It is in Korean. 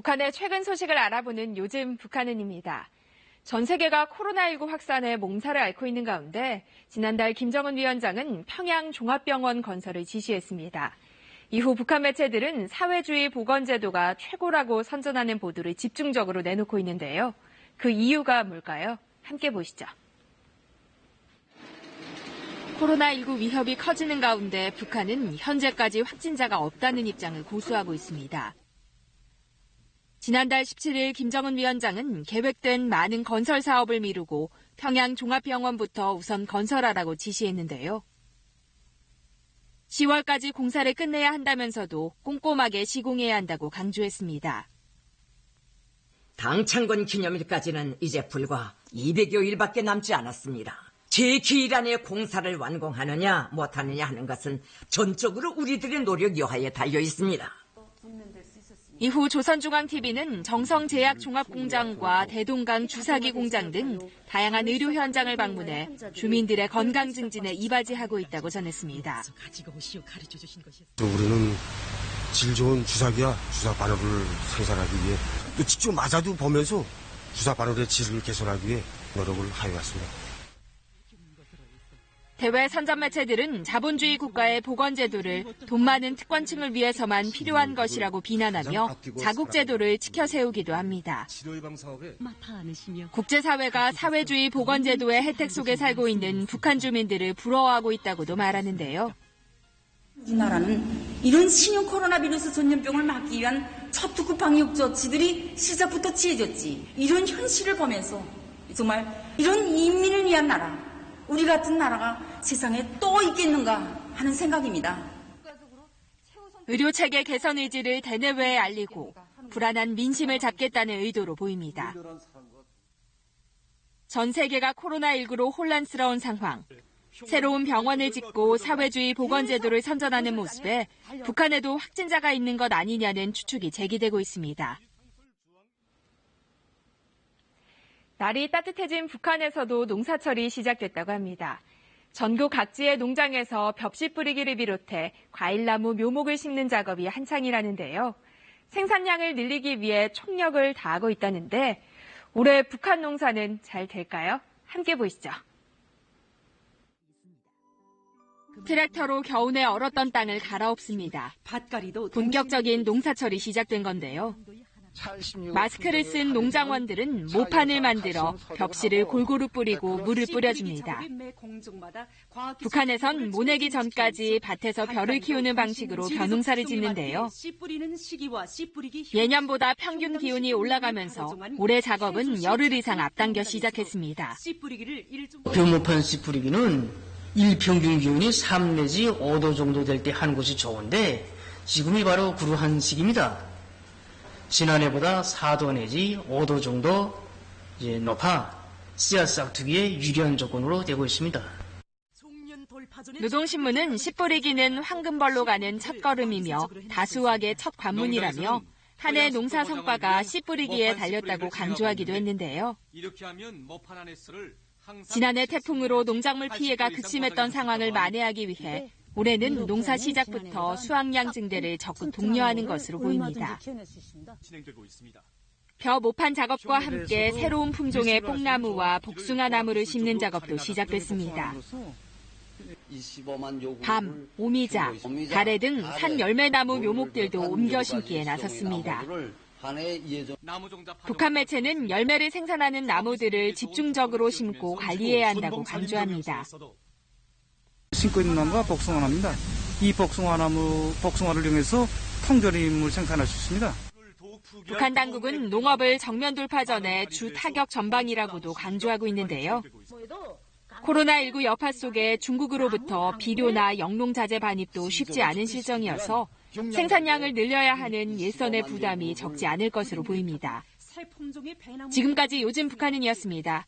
북한의 최근 소식을 알아보는 요즘 북한은입니다. 전 세계가 코로나19 확산에 몸살을 앓고 있는 가운데 지난달 김정은 위원장은 평양 종합병원 건설을 지시했습니다. 이후 북한 매체들은 사회주의 보건제도가 최고라고 선전하는 보도를 집중적으로 내놓고 있는데요. 그 이유가 뭘까요? 함께 보시죠. 코로나19 위협이 커지는 가운데 북한은 현재까지 확진자가 없다는 입장을 고수하고 있습니다. 지난달 17일 김정은 위원장은 계획된 많은 건설 사업을 미루고 평양 종합병원부터 우선 건설하라고 지시했는데요. 10월까지 공사를 끝내야 한다면서도 꼼꼼하게 시공해야 한다고 강조했습니다. 당 창건 기념일까지는 이제 불과 200여일밖에 남지 않았습니다. 제 기일 안에 공사를 완공하느냐 못하느냐 하는 것은 전적으로 우리들의 노력 여하에 달려 있습니다. 이후 조선중앙TV는 정성제약종합공장과 대동강 주사기 공장 등 다양한 의료 현장을 방문해 주민들의 건강 증진에 이바지하고 있다고 전했습니다. 우리는 질 좋은 주사기와 주사 바늘을 생산하기 위해 또 직접 맞아도 보면서 주사 바늘의 질을 개선하기 위해 노력을 하여 왔습니다. 대외 선전 매체들은 자본주의 국가의 보건제도를 돈 많은 특권층을 위해서만 필요한 것이라고 비난하며 자국제도를 치켜 세우기도 합니다. 국제사회가 사회주의 보건제도의 혜택 속에 살고 있는 북한 주민들을 부러워하고 있다고도 말하는데요. 우리나라는 이런 신형 코로나 바이러스 전염병을 막기 위한 첩특구 방역 조치들이 시작부터 취해졌지. 이런 현실을 보면서 정말 이런 인민을 위한 나라, 우리 같은 나라가 세상에 또 있겠는가 하는 생각입니다. 의료체계 개선 의지를 대내외에 알리고 불안한 민심을 잡겠다는 의도로 보입니다. 전 세계가 코로나19로 혼란스러운 상황, 새로운 병원을 짓고 사회주의 보건제도를 선전하는 모습에 북한에도 확진자가 있는 것 아니냐는 추측이 제기되고 있습니다. 날이 따뜻해진 북한에서도 농사철이 시작됐다고 합니다. 전국 각지의 농장에서 벽시 뿌리기를 비롯해 과일나무 묘목을 심는 작업이 한창이라는데요. 생산량을 늘리기 위해 총력을 다하고 있다는데 올해 북한 농사는 잘 될까요? 함께 보시죠. 트랙터로 겨우내 얼었던 땅을 갈아엎습니다. 본격적인 농사철이 시작된 건데요. 마스크를 쓴 농장원들은 모판을 만들어 벽시를 골고루 뿌리고 물을 뿌려줍니다. 북한에선 모내기 전까지 밭에서 벼를 키우는 방식으로 벼농사를 짓는데요. 예년보다 평균 기온이 올라가면서 올해 작업은 열흘 이상 앞당겨 시작했습니다. 벼모판 씨 뿌리기는 일평균 기온이 3 내지 5도 정도 될 때 하는 것이 좋은데 지금이 바로 그러한 시기입니다. 지난해보다 4도 내지 5도 정도 높아 씨앗 싹두기의 유리한 조건으로 되고 있습니다. 노동신문은 씨 뿌리기는 황금벌로 가는 첫걸음이며 다수학의 첫 관문이라며 한 해 농사 성과가 씨 뿌리기에 달렸다고 강조하기도 했는데요. 지난해 태풍으로 농작물 피해가 극심했던 상황을 만회하기 위해 올해는 농사 시작부터 수확량 증대를 적극 독려하는 것으로 보입니다. 벼 모판 작업과 함께 새로운 품종의 뽕나무와 복숭아 나무를 심는 작업도 시작됐습니다. 밤, 오미자, 가래 등 산 열매나무 묘목들도 옮겨 심기에 나섰습니다. 북한 매체는 열매를 생산하는 나무들을 집중적으로 심고 관리해야 한다고 강조합니다. 심고 있는 나무가 복숭아나무입니다. 이 복숭아를 이용해서 통조림을 생산할 수 있습니다. 북한 당국은 농업을 정면 돌파 전에 주 타격 전방이라고도 강조하고 있는데요. 코로나19 여파 속에 중국으로부터 비료나 영농자재 반입도 쉽지 않은 실정이어서 생산량을 늘려야 하는 일선의 부담이 적지 않을 것으로 보입니다. 지금까지 요즘 북한은이었습니다.